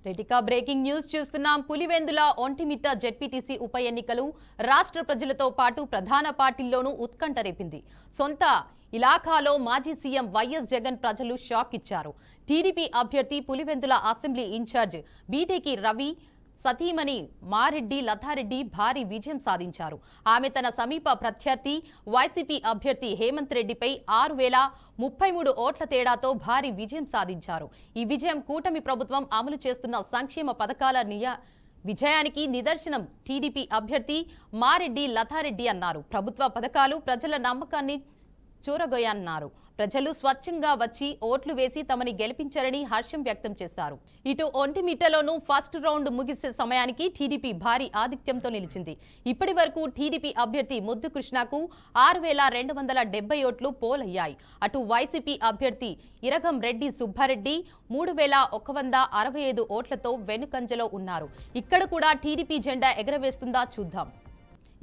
రెటికా breaking news చూస్తున్నాం. Pulivendula Vontimitta ZPTC ఉప ఎన్నికలు రాష్ట్ర ప్రజలతో పాటు ప్రధాన పార్టీల్లోనూ ఉత్కంఠ రేపింది. సొంత ఇలాఖాలో మాజీ సీఎం వైఎస్ జగన్ ప్రజలు షాక్ ఇచ్చారు. టీడీపీ అభ్యర్థి పులివెందుల అసెంబ్లీ ఇన్ఛార్జ్ బీటేకి రవి సతీమణి మారెడ్డి లతారెడ్డి భారీ విజయం సాధించారు. ఆమె తన సమీప ప్రత్యర్థి వైసీపీ అభ్యర్థి హేమంత్ రెడ్డిపై 6033 ఓట్ల తేడాతో భారీ విజయం సాధించారు. ఈ విజయం కూటమి ప్రభుత్వం అమలు చేస్తున్న సంక్షేమ పథకాల విజయానికి నిదర్శనం టీడీపీ అభ్యర్థి మారెడ్డి లతారెడ్డి అన్నారు. ప్రభుత్వ పథకాలు ప్రజల నమ్మకాన్ని చూరగొయ్యన్నారు. ప్రజలు స్వచ్ఛంగా వచ్చి ఓట్లు వేసి తమని గెలిపించారని హర్షం వ్యక్తం చేశారు. ఇటు ఒంటిమిట్టలోనూ ఫస్ట్ రౌండ్ ముగిసే సమయానికి టీడీపీ భారీ ఆధిక్యంతో నిలిచింది. ఇప్పటి వరకు టీడీపీ అభ్యర్థి ముద్దు కృష్ణకు 6270 ఓట్లు పోలయ్యాయి. అటు వైసీపీ అభ్యర్థి ఇరగం రెడ్డి సుబ్బారెడ్డి 3165 ఓట్లతో వెనుకంజలో ఉన్నారు. ఇక్కడ కూడా టీడీపీ జెండా ఎగరవేస్తుందా చూద్దాం.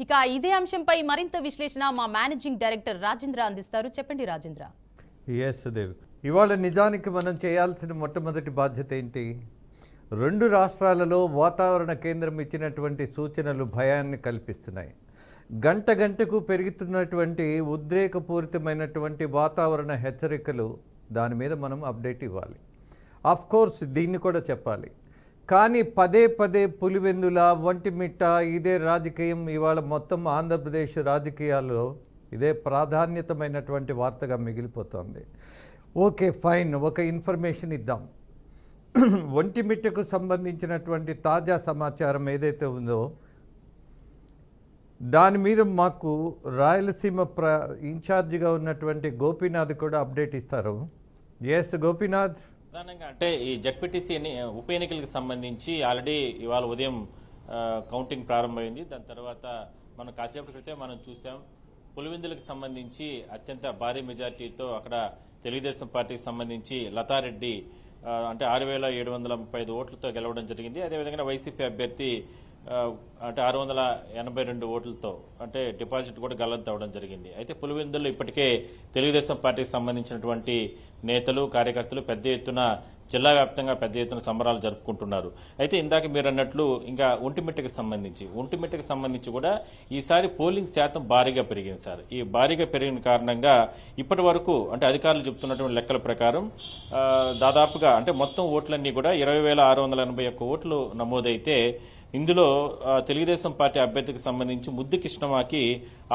ఇక ఇదే అంశంపై మరింత విశ్లేషణ మా మేనేజింగ్ డైరెక్టర్ రాజేంద్ర అందిస్తారు. చెప్పండి రాజేంద్ర. ఇవాళ నిజానికి మనం చేయాల్సిన మొట్టమొదటి బాధ్యత ఏంటి? రెండు రాష్ట్రాలలో వాతావరణ కేంద్రం ఇచ్చినటువంటి సూచనలు భయాన్ని కల్పిస్తున్నాయి. గంట గంటకు పెరుగుతున్నటువంటి ఉద్రేకపూరితమైనటువంటి వాతావరణ హెచ్చరికలు, దాని మీద మనం అప్డేట్ ఇవ్వాలి. ఆఫ్ కోర్స్ దీన్ని కూడా చెప్పాలి. కానీ పదే పదే పులివెందుల ఒంటిమిట్ట ఇదే రాజకీయం ఇవాళ మొత్తం ఆంధ్రప్రదేశ్ రాజకీయాల్లో ఇదే ప్రాధాన్యతమైనటువంటి వార్తగా మిగిలిపోతుంది. ఓకే ఫైన్, ఒక ఇన్ఫర్మేషన్ ఇద్దాం. ఒంటిమిట్టకు సంబంధించినటువంటి తాజా సమాచారం ఏదైతే ఉందో దాని మీద మాకు రాయలసీమ ఇన్ఛార్జిగా ఉన్నటువంటి గోపీనాథ్ కూడా అప్డేట్ ఇస్తారు. ఎస్ గోపీనాథ్. ప్రధానంగా అంటే ఈ జెడ్పీటీసీ ఉప ఎన్నికలకు సంబంధించి ఆల్రెడీ ఇవాళ ఉదయం కౌంటింగ్ ప్రారంభమైంది. దాని తర్వాత మనం కాసేపటి క్రితం మనం చూసాం పులివెందులకు సంబంధించి అత్యంత భారీ మెజార్టీతో అక్కడ తెలుగుదేశం పార్టీకి సంబంధించి లతారెడ్డి అంటే 6735 ఓట్లతో గెలవడం జరిగింది. అదేవిధంగా వైసీపీ అభ్యర్థి అంటే 682 ఓట్లతో అంటే డిపాజిట్ కూడా గల్లంత అవ్వడం జరిగింది. అయితే పులివెందుల్లో ఇప్పటికే తెలుగుదేశం పార్టీకి సంబంధించినటువంటి నేతలు కార్యకర్తలు పెద్ద ఎత్తున జిల్లా వ్యాప్తంగా పెద్ద ఎత్తున సంబరాలు జరుపుకుంటున్నారు. అయితే ఇందాక మీరు అన్నట్లు ఇంకా ఒంటిమిట్టకి సంబంధించి కూడా ఈసారి పోలింగ్ శాతం భారీగా పెరిగింది సార్. ఈ భారీగా పెరిగిన కారణంగా ఇప్పటి వరకు అంటే అధికారులు చెబుతున్నటువంటి లెక్కల ప్రకారం దాదాపుగా అంటే మొత్తం ఓట్లన్నీ కూడా 20,681 ఓట్లు నమోదైతే ఇందులో తెలుగుదేశం పార్టీ అభ్యర్థికి సంబంధించి ముద్దు కృష్ణమాకి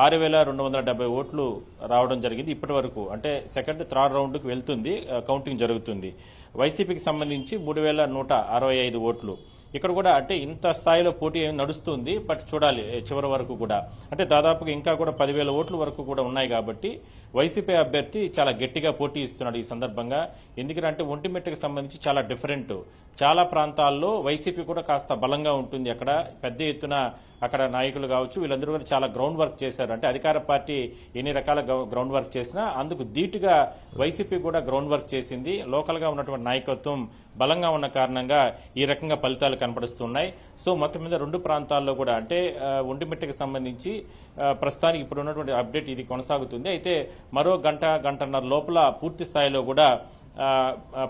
6270 ఓట్లు రావడం జరిగింది. ఇప్పటి వరకు అంటే సెకండ్ థర్డ్ రౌండ్కి వెళ్తుంది, కౌంటింగ్ జరుగుతుంది. వైసీపీకి సంబంధించి 3165 ఓట్లు. ఇక్కడ కూడా అంటే ఇంత స్థాయిలో పోటీ నడుస్తుంది. బట్ చూడాలి చివరి వరకు కూడా అంటే దాదాపుగా ఇంకా కూడా 10,000 ఓట్ల వరకు కూడా ఉన్నాయి. కాబట్టి వైసీపీ అభ్యర్థి చాలా గట్టిగా పోటీ ఇస్తున్నాడు ఈ సందర్భంగా. ఎందుకంటే ఒంటిమిట్టకి సంబంధించి చాలా డిఫరెంట్, చాలా ప్రాంతాల్లో వైసీపీ కూడా కాస్త బలంగా ఉంటుంది. అక్కడ పెద్ద ఎత్తున అక్కడ నాయకులు కావచ్చు వీళ్ళందరూ కూడా చాలా గ్రౌండ్ వర్క్ చేశారు. అంటే అధికార పార్టీ ఎన్ని రకాల గ్రౌండ్ వర్క్ చేసినా అందుకు ధీటుగా వైసీపీ కూడా గ్రౌండ్ వర్క్ చేసింది. లోకల్ గా ఉన్నటువంటి నాయకత్వం బలంగా ఉన్న కారణంగా ఈ రకంగా ఫలితాలు కనపడుతున్నాయి. సో మొత్తం మీద రెండు ప్రాంతాల్లో కూడా అంటే ఒంటిమిట్టకి సంబంధించి ప్రస్తుతానికి ఇప్పుడు ఉన్నటువంటి అప్డేట్ ఇది కొనసాగుతుంది. అయితే మరో గంటన్నర లోపల పూర్తి స్థాయిలో కూడా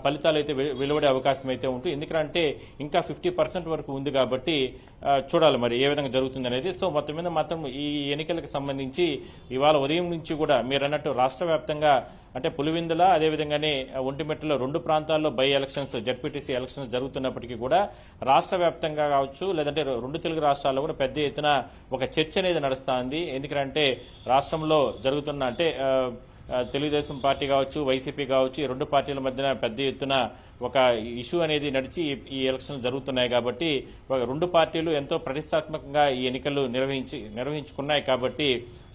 ఫలితాలు అయితే వెలువడే అవకాశం అయితే ఉంటుంది. ఎందుకంటే ఇంకా 50% వరకు ఉంది కాబట్టి చూడాలి మరి ఏ విధంగా జరుగుతుంది అనేది. సో మొత్తం మీద మాత్రం ఈ ఎన్నికలకు సంబంధించి ఇవాళ ఉదయం నుంచి కూడా మీరు అన్నట్టు రాష్ట్ర వ్యాప్తంగా అంటే పులివెందుల అదేవిధంగానే ఒంటిమిట్టలో రెండు ప్రాంతాల్లో బై ఎలక్షన్స్ జెడ్పీటీసీ ఎలక్షన్స్ జరుగుతున్నప్పటికీ కూడా రాష్ట్ర వ్యాప్తంగా కావచ్చు లేదంటే రెండు తెలుగు రాష్ట్రాల్లో కూడా పెద్ద ఎత్తున ఒక చర్చ అనేది నడుస్తోంది. ఎందుకంటే రాష్ట్రంలో జరుగుతున్న అంటే తెలుగుదేశం పార్టీ కావచ్చు వైసీపీ కావచ్చు ఈ రెండు పార్టీల మధ్యన పెద్ద ఎత్తున ఒక ఇష్యూ అనేది నడిచి ఈ ఎలక్షన్లు జరుగుతున్నాయి. కాబట్టి రెండు పార్టీలు ఎంతో ప్రతిష్టాత్మకంగా ఈ ఎన్నికలు నిర్వహించుకున్నాయి. కాబట్టి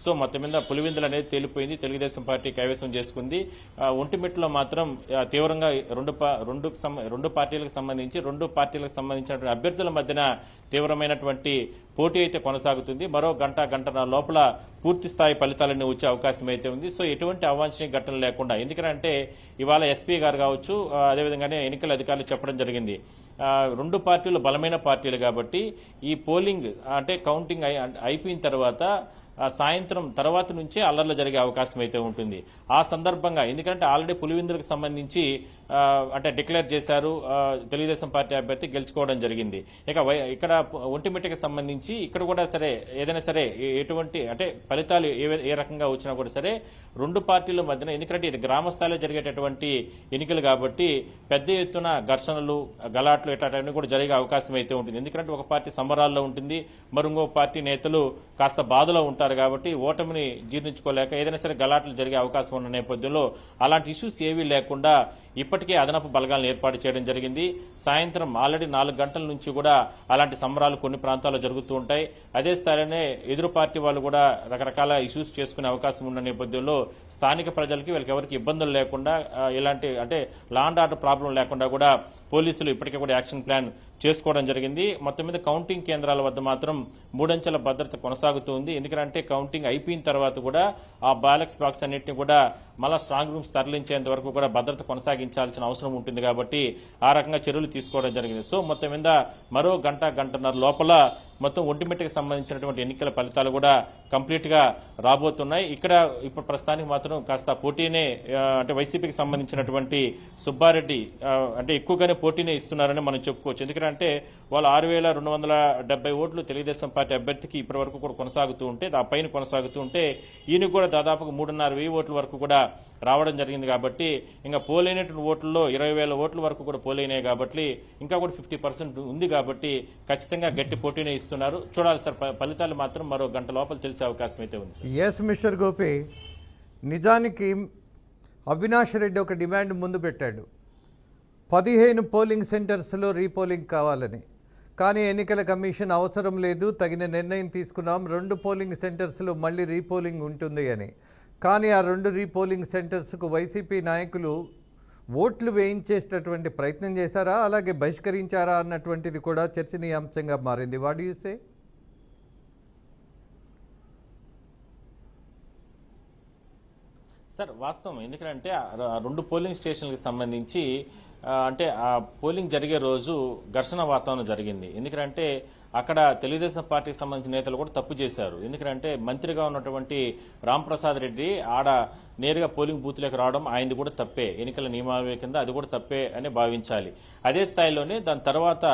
సో మొత్తం మీద పులివెందులు అనేది తేలిపోయింది, తెలుగుదేశం పార్టీ కైవసం చేసుకుంది. ఒంటిమిట్టలో మాత్రం తీవ్రంగా రెండు పార్టీలకు సంబంధించిన అభ్యర్థుల మధ్యన తీవ్రమైనటువంటి పోటీ అయితే కొనసాగుతుంది. మరో గంటన్నర లోపల పూర్తి స్థాయి ఫలితాలన్నీ వచ్చే అవకాశం అయితే ఉంది. సో ఎటువంటి అవాంఛనీయ ఘటనలు లేకుండా ఎందుకంటే ఇవాళ ఎస్పీ గారు కావచ్చు అదేవిధంగానే ఎన్నికల అధికారులు చెప్పడం జరిగింది రెండు పార్టీలు బలమైన పార్టీలు కాబట్టి ఈ పోలింగ్ అంటే కౌంటింగ్ అయిపోయిన తర్వాత సాయంత్రం తర్వాత నుంచే అల్లర్లు జరిగే అవకాశం అయితే ఉంటుంది. ఆ సందర్భంగా ఎందుకంటే ఆల్రెడీ పులివెందులకు సంబంధించి అంటే డిక్లేర్ చేశారు. తెలుగుదేశం పార్టీ అభ్యర్థి గెలుచుకోవడం జరిగింది. ఇక ఇక్కడ ఒంటిమిట్టకి సంబంధించి ఇక్కడ కూడా సరే ఏదైనా సరే ఎటువంటి అంటే ఫలితాలు ఏ రకంగా వచ్చినా కూడా సరే రెండు పార్టీల మధ్యన, ఎందుకంటే ఇది గ్రామ స్థాయిలో జరిగేటటువంటి ఎన్నికలు కాబట్టి పెద్ద ఎత్తున ఘర్షణలు, గలాట్లు ఇట్లాంటివన్నీ కూడా జరిగే అవకాశం అయితే ఉంటుంది. ఎందుకంటే ఒక పార్టీ సంబరాల్లో ఉంటుంది, మరి ఇంకో పార్టీ నేతలు కాస్త బాధలో ఉంటారు కాబట్టి ఓటమిని జీర్ణించుకోలేక ఏదైనా సరే గలాట్లు జరిగే అవకాశం ఉన్న నేపథ్యంలో అలాంటి ఇష్యూస్ ఏవీ లేకుండా ఇప్పటికే అదనపు బలగాలను ఏర్పాటు చేయడం జరిగింది. సాయంత్రం ఆల్రెడీ 4 గంటల నుంచి కూడా అలాంటి సంబరాలు కొన్ని ప్రాంతాల్లో జరుగుతూ ఉంటాయి. అదే స్థాయిలోనే ఎదురు పార్టీ వాళ్ళు కూడా రకరకాల ఇష్యూస్ చేసుకునే అవకాశం ఉన్న నేపథ్యంలో స్థానిక ప్రజలకి వీళ్ళకి ఎవరికి ఇబ్బందులు లేకుండా ఇలాంటి అంటే లా అండ్ ఆర్డర్ ప్రాబ్లం లేకుండా కూడా పోలీసులు ఇప్పటికే కూడా యాక్షన్ ప్లాన్ చేసుకోవడం జరిగింది. మొత్తం మీద కౌంటింగ్ కేంద్రాల వద్ద మాత్రం 3 అంచెల భద్రత కొనసాగుతుంది. ఎందుకంటే కౌంటింగ్ అయిపోయిన తర్వాత కూడా ఆ బ్యాలెట్ బాక్స్ అన్నింటినీ కూడా మళ్ళా స్ట్రాంగ్ రూమ్స్ తరలించేంత వరకు కూడా భద్రత కొనసాగించాల్సిన అవసరం ఉంటుంది కాబట్టి ఆ రకంగా చర్యలు తీసుకోవడం జరిగింది. సో మొత్తం మీద మరో గంటన్నర లోపల మొత్తం ఒంటిమిట్టకి సంబంధించినటువంటి ఎన్నికల ఫలితాలు కూడా కంప్లీట్ గా రాబోతున్నాయి. ఇక్కడ ఇప్పుడు ప్రస్తుతానికి మాత్రం కాస్త పోటీనే అంటే వైసీపీకి సంబంధించినటువంటి సుబ్బారెడ్డి అంటే ఎక్కువగానే పోటీనే ఇస్తున్నారని మనం చెప్పుకోవచ్చు. ఎందుకంటే వాళ్ళు 6,270 ఓట్లు తెలుగుదేశం పార్టీ అభ్యర్థికి ఇప్పటి వరకు కూడా కొనసాగుతూ ఉంటే ఆ పైన కొనసాగుతూ ఉంటే ఈయన కూడా దాదాపుగా 3,500 ఓట్ల వరకు కూడా రావడం జరిగింది. కాబట్టి ఇంకా పోలైనటువంటి ఓట్లలో 20,000 ఓట్ల వరకు కూడా పోలైనాయి కాబట్టి ఇంకా కూడా 50% ఉంది కాబట్టి ఖచ్చితంగా గట్టి పోటీనే ఇస్తున్నారు. చూడాలి సార్, ఫలితాలు మాత్రం మరో గంట లోపల తెలిసే అవకాశం అయితే ఉంది. ఎస్ మిస్టర్ గోపి, నిజానికి అవినాష్ రెడ్డి ఒక డిమాండ్ ముందు పెట్టాడు, 15 పోలింగ్ సెంటర్స్లో రీపోలింగ్ కావాలని. కానీ ఎన్నికల కమిషన్ అవసరం లేదు, తగిన నిర్ణయం తీసుకున్నాం, 2 పోలింగ్ సెంటర్స్లో మళ్ళీ రీపోలింగ్ ఉంటుంది అని. కానీ ఆ 2 రీపోలింగ్ సెంటర్స్కు వైసీపీ నాయకులు ఓట్లు వేయించేటటువంటి ప్రయత్నం చేశారా, అలాగే బహిష్కరించారా అన్నటువంటిది కూడా చర్చనీయాంశంగా మారింది. What do you say? Sir వాస్తవం, ఎందుకంటే 2 పోలింగ్ స్టేషన్లకు సంబంధించి అంటే ఆ పోలింగ్ జరిగే రోజు ఘర్షణ వాతావరణం జరిగింది. ఎందుకంటే అక్కడ తెలుగుదేశం పార్టీకి సంబంధించిన నేతలు కూడా తప్పు చేశారు. ఎందుకంటే మంత్రిగా ఉన్నటువంటి రాంప్రసాద్ రెడ్డి ఆడ నేరుగా పోలింగ్ బూత్లోకి రావడం ఆయనది కూడా తప్పే, ఎన్నికల నియమావళి కింద అది కూడా తప్పే అని భావించాలి. అదే స్థాయిలోనే దాని తర్వాత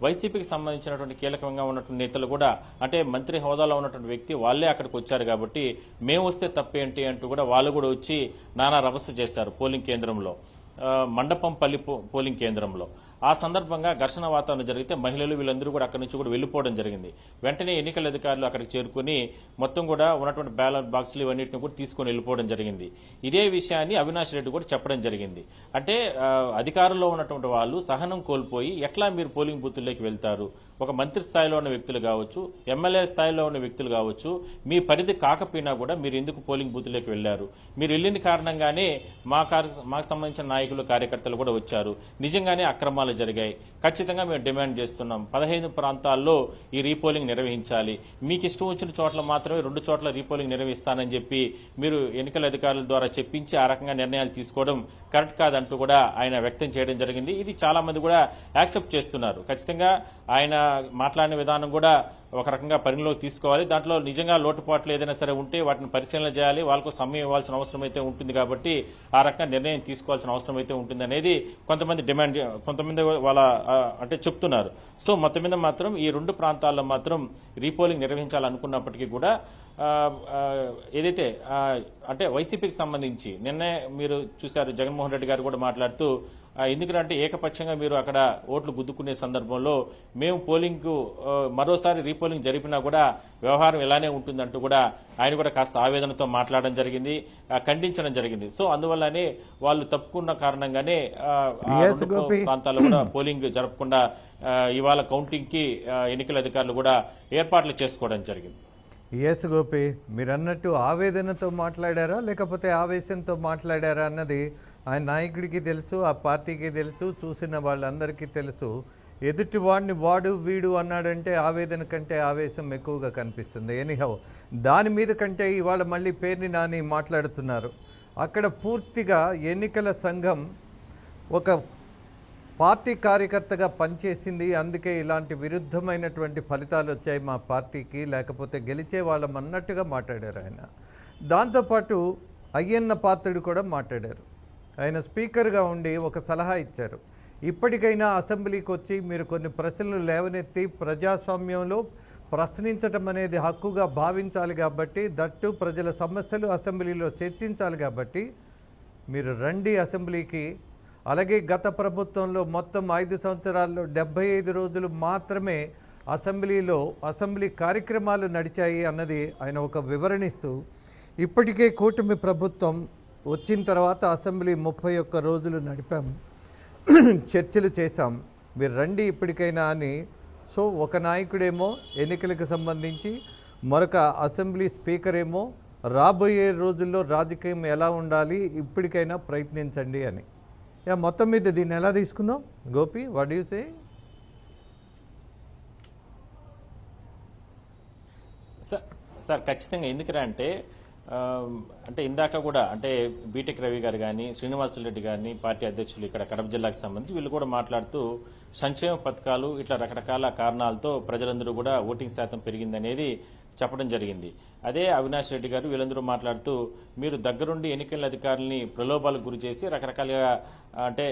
వైసీపీకి సంబంధించినటువంటి కీలకంగా ఉన్నటువంటి నేతలు కూడా అంటే మంత్రి హోదాలో ఉన్నటువంటి వ్యక్తి వాళ్ళే అక్కడికి వచ్చారు కాబట్టి మేము వస్తే తప్పేంటి అంటూ కూడా వాళ్ళు కూడా వచ్చి నానా రభస చేశారు పోలింగ్ కేంద్రంలో, మండపంపల్లి పోలింగ్ కేంద్రంలో. ఆ సందర్భంగా ఘర్షణ వాతావరణం జరిగితే మహిళలు వీళ్ళందరూ కూడా అక్కడి నుంచి కూడా వెళ్ళిపోవడం జరిగింది. వెంటనే ఎన్నికల అధికారులు అక్కడికి చేరుకుని మొత్తం కూడా ఉన్నటువంటి బ్యాలెట్ బాక్సులు ఇవన్నింటిని కూడా తీసుకొని వెళ్ళిపోవడం జరిగింది. ఇదే విషయాన్ని అవినాష్ రెడ్డి కూడా చెప్పడం జరిగింది. అంటే అధికారంలో ఉన్నటువంటి వాళ్ళు సహనం కోల్పోయి ఎట్లా మీరు పోలింగ్ బూతుల్లోకి వెళ్తారు? ఒక మంత్రి స్థాయిలో ఉన్న వ్యక్తులు కావచ్చు, ఎమ్మెల్యే స్థాయిలో ఉన్న వ్యక్తులు కావచ్చు, మీ పరిధి కాకపోయినా కూడా మీరు ఎందుకు పోలింగ్ బూత్లోకి వెళ్లారు? మీరు వెళ్ళిన కారణంగానే మాకు సంబంధించిన నాయకులు కార్యకర్తలు కూడా వచ్చారు. నిజంగానే అక్రమాలు జరిగాయి. ఖచ్చితంగా మేము డిమాండ్ చేస్తున్నాం, 15 ప్రాంతాల్లో ఈ రీపోలింగ్ నిర్వహించాలి. మీకు ఇష్టం వచ్చిన చోట్ల మాత్రమే 2 చోట్ల రీపోలింగ్ నిర్వహిస్తానని చెప్పి మీరు ఎన్నికల అధికారుల ద్వారా చెప్పించి ఆ రకంగా నిర్ణయాలు తీసుకోవడం కరెక్ట్ కాదంటూ కూడా ఆయన వ్యక్తం చేయడం జరిగింది. ఇది చాలా మంది కూడా యాక్సెప్ట్ చేస్తున్నారు. ఖచ్చితంగా ఆయన మాట్లాడిన విధానం కూడా ఒక రకంగా పరిగణలోకి తీసుకోవాలి. దాంట్లో నిజంగా లోటుపాట్లు ఏదైనా సరే ఉంటే వాటిని పరిశీలన చేయాలి, వాళ్ళకు సమయం ఇవ్వాల్సిన అవసరం అయితే ఉంటుంది కాబట్టి ఆ రకంగా నిర్ణయం తీసుకోవాల్సిన అవసరం అయితే ఉంటుంది అనేది కొంతమంది డిమాండ్, కొంతమంది వాళ్ళ అంటే చెప్తున్నారు. సో మొత్తం మీద మాత్రం ఈ 2 ప్రాంతాల్లో మాత్రం రీపోలింగ్ నిర్వహించాలనుకున్నప్పటికీ కూడా ఏదైతే అంటే వైసీపీకి సంబంధించి నిన్నే మీరు చూశారు, జగన్మోహన్ రెడ్డి గారు కూడా మాట్లాడుతూ ఎందుకంటే ఏకపక్షంగా మీరు అక్కడ ఓట్లు గుద్దుకునే సందర్భంలో మేము పోలింగ్కు మరోసారి రీపోలింగ్ జరిపినా కూడా వ్యవహారం ఇలానే ఉంటుందంటూ కూడా ఆయన కూడా కాస్త ఆవేదనతో మాట్లాడడం జరిగింది, ఖండించడం జరిగింది. సో అందువల్లనే వాళ్ళు తప్పుకున్న కారణంగానే ప్రాంతాల్లో కూడా పోలింగ్ జరపకుండా ఇవాళ కౌంటింగ్ కి ఎన్నికల అధికారులు కూడా ఏర్పాట్లు చేసుకోవడం జరిగింది. ఎస్ గోపి, మీరు అన్నట్టు ఆవేదనతో మాట్లాడారా లేకపోతే ఆవేశంతో మాట్లాడారా అన్నది ఆయన నాయకుడికి తెలుసు, ఆ పార్టీకి తెలుసు, చూసిన వాళ్ళందరికీ తెలుసు. ఎదుటి వాడిని వాడు వీడు అన్నాడంటే ఆవేదన కంటే ఆవేశం ఎక్కువగా కనిపిస్తుంది. ఎనీహౌ దాని మీద కంటే ఇవాళ మళ్ళీ పేర్ని నాని మాట్లాడుతున్నారు. అక్కడ పూర్తిగా ఎన్నికల సంఘం ఒక పార్టీ కార్యకర్తగా పనిచేసింది, అందుకే ఇలాంటి విరుద్ధమైనటువంటి ఫలితాలు వచ్చాయి మా పార్టీకి, లేకపోతే గెలిచే వాళ్ళం అన్నట్టుగా మాట్లాడారు ఆయన. దాంతోపాటు అయ్యన్న పాత్రుడు కూడా మాట్లాడారు. ఆయన స్పీకర్గా ఉండి ఒక సలహా ఇచ్చారు. ఇప్పటికైనా అసెంబ్లీకి వచ్చి మీరు కొన్ని ప్రశ్నలు లేవనెత్తి ప్రజాస్వామ్యంలో ప్రశ్నించటం అనేది హక్కుగా భావించాలి కాబట్టి, దట్టు ప్రజల సమస్యలు అసెంబ్లీలో చర్చించాలి కాబట్టి మీరు రండి అసెంబ్లీకి. అలాగే గత ప్రభుత్వంలో మొత్తం 5 సంవత్సరాల్లో 75 రోజులు మాత్రమే అసెంబ్లీ కార్యక్రమాలు నడిచాయి అన్నది ఆయన ఒక వివరణిస్తూ, ఇప్పటికే కూటమి ప్రభుత్వం వచ్చిన తర్వాత అసెంబ్లీ 31 రోజులు నడిపాము, చర్చలు చేశాం, మీరు రండి ఇప్పటికైనా అని. సో ఒక నాయకుడేమో ఎన్నికలకు సంబంధించి, మరొక అసెంబ్లీ స్పీకర్ ఏమో రాబోయే రోజుల్లో రాజకీయం ఎలా ఉండాలి ఇప్పటికైనా ప్రయత్నించండి అని. మొత్తం మీద దీన్ని ఎలా తీసుకుందాం Gopi, what you say? Sir ఖచ్చితంగా ఎందుకురా అంటే అంటే ఇందాక కూడా అంటే బీటెక్ రవి గారు కానీ శ్రీనివాసరెడ్డి గారిని పార్టీ అధ్యక్షులు ఇక్కడ కడప జిల్లాకు సంబంధించి వీళ్ళు కూడా మాట్లాడుతూ సంక్షేమ పథకాలు ఇట్లా రకరకాల కారణాలతో ప్రజలందరూ కూడా ఓటింగ్ శాతం పెరిగిందనేది చెప్పడం జరిగింది. అదే అవినాష్ రెడ్డి గారు వీళ్ళందరూ మాట్లాడుతూ మీరు దగ్గరుండి ఎన్నికల అధికారులని ప్రలోభాలకు గురి చేసి రకరకాలుగా అంటే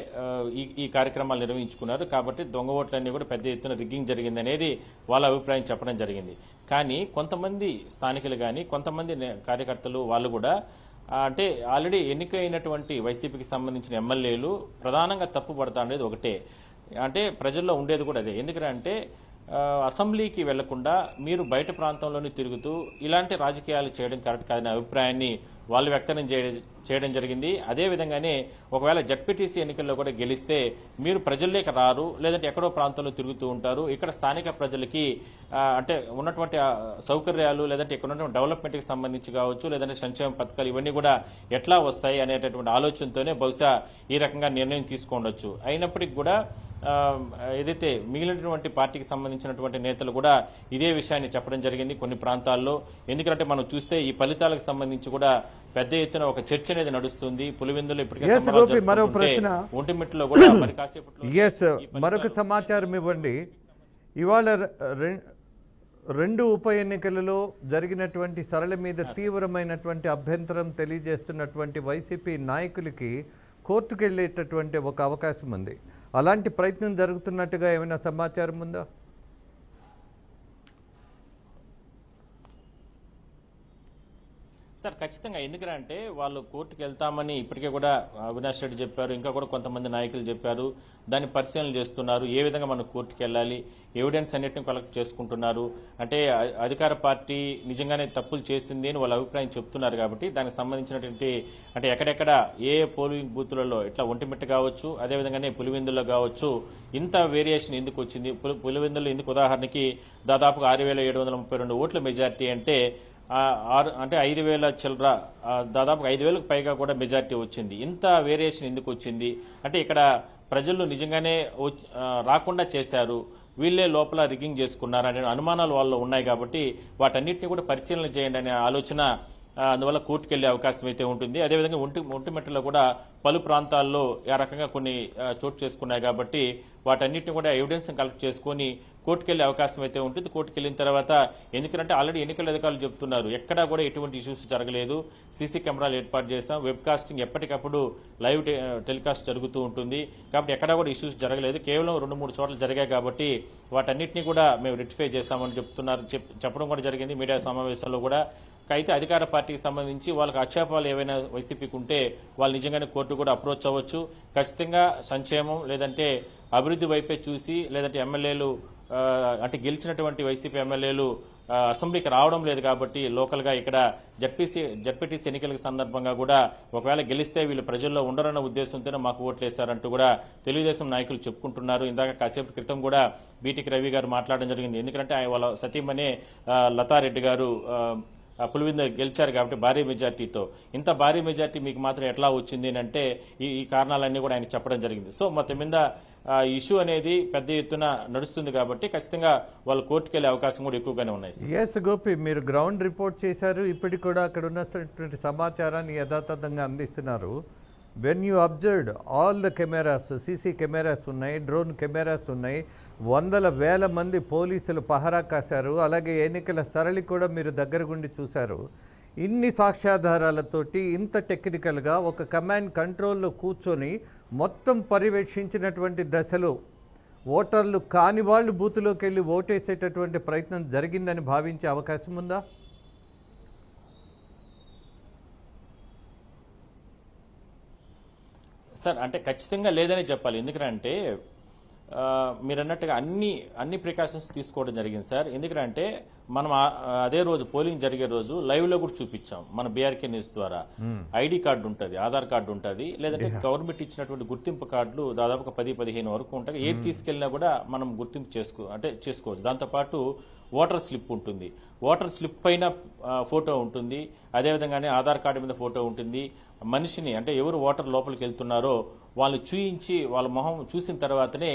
ఈ కార్యక్రమాలు నిర్వహించుకున్నారు కాబట్టి దొంగ ఓట్లన్నీ కూడా పెద్ద ఎత్తున రిగ్గింగ్ జరిగిందనేది వాళ్ళ అభిప్రాయం చెప్పడం జరిగింది. కానీ కొంతమంది స్థానికులు కానీ కొంతమంది కార్యకర్తలు వాళ్ళు కూడా అంటే ఆల్రెడీ ఎన్నికైనటువంటి వైసీపీకి సంబంధించిన ఎమ్మెల్యేలు ప్రధానంగా తప్పు పడతా అనేది ఒకటే, అంటే ప్రజల్లో ఉండేది కూడా అదే. ఎందుకంటే అసెంబ్లీకి వెళ్లకుండా మీరు బయట ప్రాంతంలోనే తిరుగుతూ ఇలాంటి రాజకీయాలు చేయడం కరెక్ట్ కాదనే అభిప్రాయాన్ని వాళ్ళు వ్యక్తం చేయడం జరిగింది. అదేవిధంగానే ఒకవేళ జడ్పీటీసీ ఎన్నికల్లో కూడా గెలిస్తే మీరు ప్రజల్లోకి రారు, లేదంటే ఎక్కడో ప్రాంతంలో తిరుగుతూ ఉంటారు, ఇక్కడ స్థానిక ప్రజలకి అంటే ఉన్నటువంటి సౌకర్యాలు లేదంటే ఇక్కడ ఉన్నటువంటి డెవలప్మెంట్కి సంబంధించి కావచ్చు, లేదంటే సంక్షేమ పథకాలు ఇవన్నీ కూడా ఎట్లా వస్తాయి అనేటటువంటి ఆలోచనతోనే బహుశా ఈ రకంగా నిర్ణయం తీసుకోండొచ్చు. అయినప్పటికీ కూడా ఏదైతే మిగిలినటువంటి పార్టీకి సంబంధించినటువంటి నేతలు కూడా ఇదే విషయాన్ని చెప్పడం జరిగింది కొన్ని ప్రాంతాల్లో. ఎందుకంటే మనం చూస్తే ఈ ఫలితాలకు సంబంధించి కూడా పెద్ద ఎత్తున ఒక చర్చ అనేది నడుస్తుంది. పులివెందులో ఇప్పటికే మరో ప్రశ్న ఒంటిమిట్టలో కూడా మరి కాసేపట్లో మరొక సమాచారం ఇవ్వండి. ఇవాళ 2 ఉప ఎన్నికలలో జరిగినటువంటి సరళ మీద తీవ్రమైనటువంటి అభ్యంతరం తెలియజేస్తున్నటువంటి వైసీపీ నాయకులకి కోర్టుకు వెళ్ళేటటువంటి ఒక అవకాశం ఉంది. అలాంటి ప్రయత్నం జరుగుతున్నట్టుగా ఏమైనా సమాచారం ఉందా? సార్ ఖచ్చితంగా ఎందుకంటే వాళ్ళు కోర్టుకు వెళ్తామని ఇప్పటికే కూడా అవినాష్ రెడ్డి చెప్పారు, ఇంకా కూడా కొంతమంది నాయకులు చెప్పారు, దాన్ని పరిశీలన చేస్తున్నారు, ఏ విధంగా మనం కోర్టుకు వెళ్ళాలి, ఎవిడెన్స్ అన్నిటిని కలెక్ట్ చేసుకుంటున్నారు. అంటే అధికార పార్టీ నిజంగానే తప్పులు చేసింది అని వాళ్ళ అభిప్రాయం చెప్తున్నారు కాబట్టి దానికి సంబంధించినటువంటి అంటే ఎక్కడెక్కడ ఏ పోలింగ్ బూత్లలో ఇట్లా ఒంటిమిట్ట కావచ్చు, అదేవిధంగానే పులివెందుల్లో కావచ్చు ఇంత వేరియేషన్ ఎందుకు వచ్చింది, పులివెందుల్లో ఎందుకు ఉదాహరణకి దాదాపుగా 6,732 ఓట్ల మెజార్టీ అంటే 5,000 చిల్లర దాదాపు 5,000కు పైగా కూడా మెజార్టీ వచ్చింది. ఇంత వేరియేషన్ ఎందుకు వచ్చింది అంటే ఇక్కడ ప్రజలు నిజంగానే రాకుండా చేశారు, వీళ్ళే లోపల రిగ్గింగ్ చేసుకున్నారు అనే అనుమానాలు వాళ్ళు ఉన్నాయి కాబట్టి వాటన్నిటిని కూడా పరిశీలన చేయండి అనే ఆలోచన అందువల్ల కోర్టుకు వెళ్లే అవకాశం అయితే ఉంటుంది. అదేవిధంగా ఒంటిమిట్టలో కూడా పలు ప్రాంతాల్లో ఆ రకంగా కొన్ని చోటు చేసుకున్నాయి కాబట్టి వాటన్నిటిని కూడా ఎవిడెన్స్ కలెక్ట్ చేసుకుని కోర్టుకు వెళ్లే అవకాశం అయితే ఉంటుంది. కోర్టుకు వెళ్ళిన తర్వాత ఎందుకంటే ఆల్రెడీ ఎన్నికల అధికారులు చెప్తున్నారు ఎక్కడా కూడా ఎటువంటి ఇష్యూస్ జరగలేదు, సీసీ కెమెరాలు ఏర్పాటు చేశాం, వెబ్ కాస్టింగ్ ఎప్పటికప్పుడు లైవ్ టెలికాస్ట్ జరుగుతూ ఉంటుంది కాబట్టి ఎక్కడా కూడా ఇష్యూస్ జరగలేదు, కేవలం 2-3 చోట్ల జరిగాయి కాబట్టి వాటన్నిటిని కూడా మేము రెక్టిఫై చేస్తామని చెప్తున్నారు, చెప్పడం కూడా జరిగింది మీడియా సమావేశంలో కూడా. అయితే అధికార పార్టీకి సంబంధించి వాళ్ళకి ఆక్షేపాలు ఏవైనా వైసీపీకి ఉంటే వాళ్ళు నిజంగానే కోర్టు కూడా అప్రోచ్ అవ్వచ్చు. ఖచ్చితంగా సంక్షేమం లేదంటే అభివృద్ధి వైపే చూసి లేదంటే ఎమ్మెల్యేలు అంటే గెలిచినటువంటి వైసీపీ ఎమ్మెల్యేలు అసెంబ్లీకి రావడం లేదు కాబట్టి లోకల్గా ఇక్కడ జడ్పీటీసీ ఎన్నికల సందర్భంగా కూడా ఒకవేళ గెలిస్తే వీళ్ళు ప్రజల్లో ఉండరన్న ఉద్దేశంతోనే మాకు ఓట్లేశారంటూ కూడా తెలుగుదేశం నాయకులు చెప్పుకుంటున్నారు. ఇందాక కాసేపు క్రితం కూడా బీటెక్ రవి గారు మాట్లాడడం జరిగింది. ఎందుకంటే వాళ్ళ సతీమణి లతారెడ్డి గారు పులివెందు గెలిచారు కాబట్టి భారీ మెజార్టీతో, ఇంత భారీ మెజార్టీ మీకు మాత్రం ఎట్లా వచ్చింది అంటే ఈ కారణాలన్నీ కూడా ఆయన చెప్పడం జరిగింది. సో మొత్తం మీద ఇష్యూ అనేది పెద్ద ఎత్తున నడుస్తుంది కాబట్టి ఖచ్చితంగా వాళ్ళు కోర్టుకు వెళ్లే అవకాశం కూడా ఎక్కువగానే ఉన్నాయి. ఎస్ గోపి, మీరు గ్రౌండ్ రిపోర్ట్ చేశారు, ఇప్పటికి కూడా అక్కడ ఉన్నటువంటి సమాచారాన్ని యథాతథంగా అందిస్తున్నారు. When you observed all the cameras, CC cameras ఉన్నాయి, డ్రోన్ కెమెరాస్ ఉన్నాయి, 100,000 మంది పోలీసులు పహరా కాశారు, అలాగే ఎన్నికల సరళి కూడా మీరు దగ్గరగుండి చూశారు. ఇన్ని సాక్ష్యాధారాలతోటి ఇంత టెక్నికల్గా ఒక కమాండ్ కంట్రోల్లో కూర్చొని మొత్తం పర్యవేక్షించినటువంటి దశలో ఓటర్లు కాని వాళ్ళు బూతులోకి వెళ్ళి ఓటేసేటటువంటి ప్రయత్నం జరిగిందని భావించే అవకాశం ఉందా? సార్ అంటే ఖచ్చితంగా లేదని చెప్పాలి. ఎందుకంటే మీరు అన్నట్టుగా అన్ని ప్రికాషన్స్ తీసుకోవడం జరిగింది సార్. ఎందుకంటే మనం అదే రోజు పోలింగ్ జరిగే రోజు లైవ్ లో కూడా చూపించాం మన బీఆర్కే న్యూస్ ద్వారా. ఐడి కార్డు ఉంటుంది, ఆధార్ కార్డు ఉంటుంది, లేదంటే గవర్నమెంట్ ఇచ్చినటువంటి గుర్తింపు కార్డులు దాదాపుగా 10-15 వరకు ఉంటాయి. ఏది తీసుకెళ్లినా కూడా మనం గుర్తింపు చేసుకోవచ్చు. దాంతోపాటు ఓటర్ స్లిప్ ఉంటుంది, ఓటర్ స్లిప్ పైన ఫోటో ఉంటుంది, అదేవిధంగానే ఆధార్ కార్డు మీద ఫోటో ఉంటుంది. మనిషిని అంటే ఎవరు ఓటర్ లోపలికి వెళ్తున్నారో వాళ్ళు చూయించి వాళ్ళ మొహం చూసిన తర్వాతనే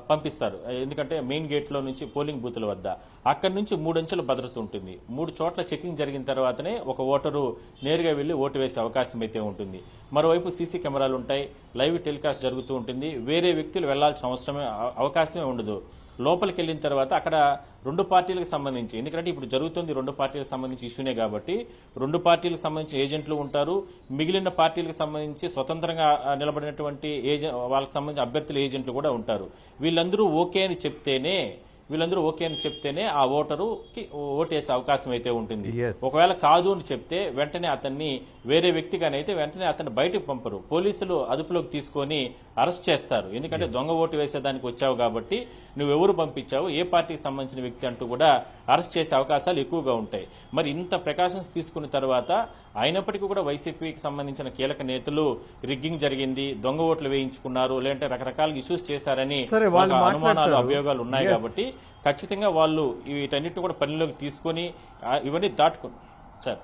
పంపిస్తారు. ఎందుకంటే మెయిన్ గేట్లో నుంచి పోలింగ్ బూతుల వద్ద అక్కడి నుంచి 3 అంచెల భద్రత ఉంటుంది. 3 చోట్ల చెకింగ్ జరిగిన తర్వాతనే ఒక ఓటరు నేరుగా వెళ్లి ఓటు వేసే అవకాశం అయితే ఉంటుంది. మరోవైపు సీసీ కెమెరాలు ఉంటాయి, లైవ్ టెలికాస్ట్ జరుగుతూ ఉంటుంది. వేరే వ్యక్తులు వెళ్లాల్సిన అవకాశమే ఉండదు. లోపలికి వెళ్ళిన తర్వాత అక్కడ 2 పార్టీలకు సంబంధించి, ఎందుకంటే ఇప్పుడు జరుగుతుంది 2 పార్టీలకు సంబంధించి ఇష్యూనే కాబట్టి 2 పార్టీలకు సంబంధించి ఏజెంట్లు ఉంటారు. మిగిలిన పార్టీలకు సంబంధించి స్వతంత్రంగా నిలబడినటువంటి వాళ్ళకి సంబంధించిన అభ్యర్థుల ఏజెంట్లు కూడా ఉంటారు. వీళ్ళందరూ ఓకే అని చెప్తేనే ఆ ఓటరుకి ఓటేసే అవకాశం అయితే ఉంటుంది. ఒకవేళ కాదు అని చెప్తే వెంటనే అతన్ని వేరే వ్యక్తిగానైతే వెంటనే అతన్ని బయటకు పంపరు, పోలీసులు అదుపులోకి తీసుకొని అరెస్ట్ చేస్తారు. ఎందుకంటే దొంగ ఓటు వేసేదానికి వచ్చావు కాబట్టి నువ్వెవరు పంపించావు, ఏ పార్టీకి సంబంధించిన వ్యక్తి అంటూ కూడా అరెస్ట్ చేసే అవకాశాలు ఎక్కువగా ఉంటాయి. మరి ఇంత ప్రికాషన్స్ తీసుకున్న తర్వాత అయినప్పటికీ కూడా వైసీపీకి సంబంధించిన కీలక నేతలు రిగ్గింగ్ జరిగింది, దొంగ ఓట్లు వేయించుకున్నారు, లేదంటే రకరకాల ఇష్యూస్ చేశారని అనుమానాలు అభియోగాలు ఉన్నాయి. కాబట్టి ఖచ్చితంగా వాళ్ళు వీటన్నిటిని కూడా పరిలోకి తీసుకొని ఇవన్నీ దాటుకున్నారు సార్.